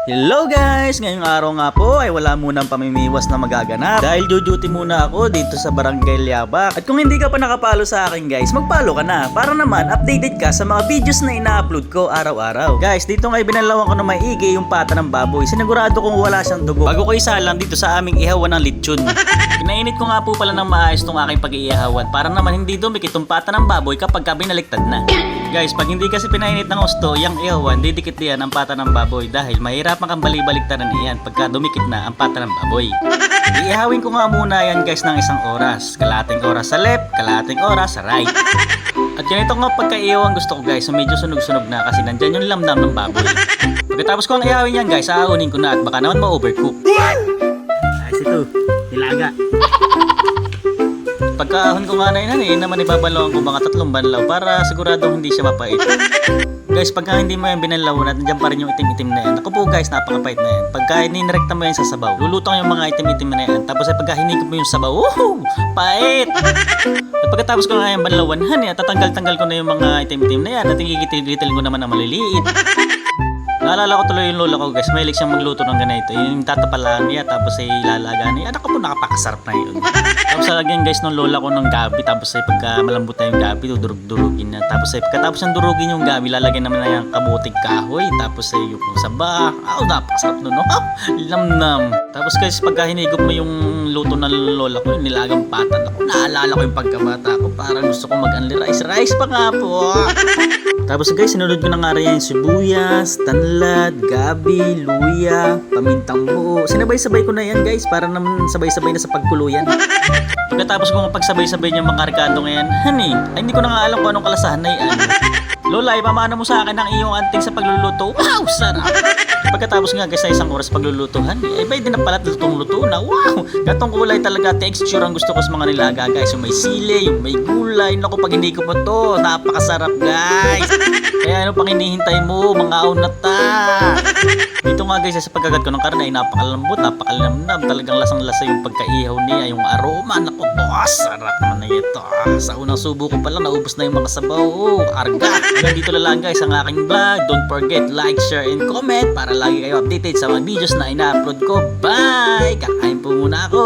Hello guys! Ngayong araw nga po ay wala munang pamimiwas na magaganap dahil duty muna ako dito sa Barangay Liabak. At kung hindi ka pa nakapalo sa akin guys, magpalo ka na para naman updated ka sa mga videos na ina-upload ko araw-araw. Guys, dito nga ibinalawan ko na maigi yung pata ng baboy. Sinigurado kong wala siyang dugo bago ko isalang dito sa aming ihawan ng lechon. Pinainit ko nga po pala ng maayos tong aking pag-iihawan para naman hindi dumikit yung pata ng baboy kapag binaliktad na. Guys, pag hindi kasi pinainit ng gusto, yung ihawan, didikit diyan ang pata ng baboy dahil mahirapan kang bali-baliktaran iyan pagka dumikit na ang pata ng baboy. Iihawin ko nga muna yan guys ng 1 oras. Kalahating oras sa left, kalahating oras sa right. At ganito nga pagka-ihawan gusto ko guys, medyo sunog-sunog na kasi nandyan yung lamnam ng baboy. Pagkatapos ko ang ihawin yan guys, aanunin ko na at baka naman ma-overcook. Ayos ito, nilaga. Pagkaahon ko nga na yun, naman ibabalawan ko mga 3 banlaw para siguradong hindi siya mapait. Guys, pagka hindi mo yan binalawan at nandiyan pa rin yung itim-itim na yan, ako po guys, napakapait na yan. Pagka nirekta mo yan sa sabaw, lulutang yung mga itim-itim na yan. Tapos ay pagka hinigop mo yung sabaw, pait! At pagkatapos ko nga yan banlawan, tatanggal-tanggal ko na yung mga itim-itim na yan at igigitil ko naman ang maliliit. Naalala ko tuloy yung lola ko guys, mahilig siyang magluto ng ganito. Yung tatapalaan niya tapos ay ilalaga niya. Anak ko po nakapakasarap na yun. Tapos lagyan guys ng lola ko ng gabi. Tapos ay pagka malambot na yung gabi, durug-durugin na. Tapos ay pagkatapos ng durugin yung gabi, lalagyan naman na yung kabuting kahoy. Tapos ay yung saba. Napakasarap nun, no? Lamnam. Tapos guys, pagka hinigop mo yung luto ng lola ko, yung nilagang pata. Ako, naalala ko yung pagkabata ko. Parang gusto ko mag-only rice pa nga po. Tapos guys, sinunod ko na nga rin yung sibuyas, tanlad, gabi, luya, pamintang buo. Sinabay-sabay ko na yan guys para naman sabay-sabay na sa pagkuluyan. Pagkatapos ko nga pagsabay-sabay niyang mga karikado ngayon, ay hindi ko na nga alam kung anong kalasahan na yan. Lola, ipamana mo sa akin ang iyong anting sa pagluluto. Wow, sarap! Pagkatapos nga guys na 1 oras paglulutuhan, pwede na pala lutong-luto na. Wow! Gatong kulay talaga, texture ang gusto ko sa mga nilaga guys. Yung may sili, yung may gulay. Naku, pag hindi ko po to, napakasarap guys. Kaya ano pang hinihintay mo, mga aunata. Dito nga guys, sa pagkagat ko ng karne ay napakalambot, napakalamnam. Talagang lasang-lasa yung pagkaihaw niya, yung aroma. Naku, sarap naman na ito. Sa unang subo ko pala, naubos na yung mga sabaw. Arga! Hanggang dito lang guys ang aking vlog. Don't forget, like, share, and comment para lagi kayo updated sa mga videos na ina-upload ko. Bye! Kakain po muna ako.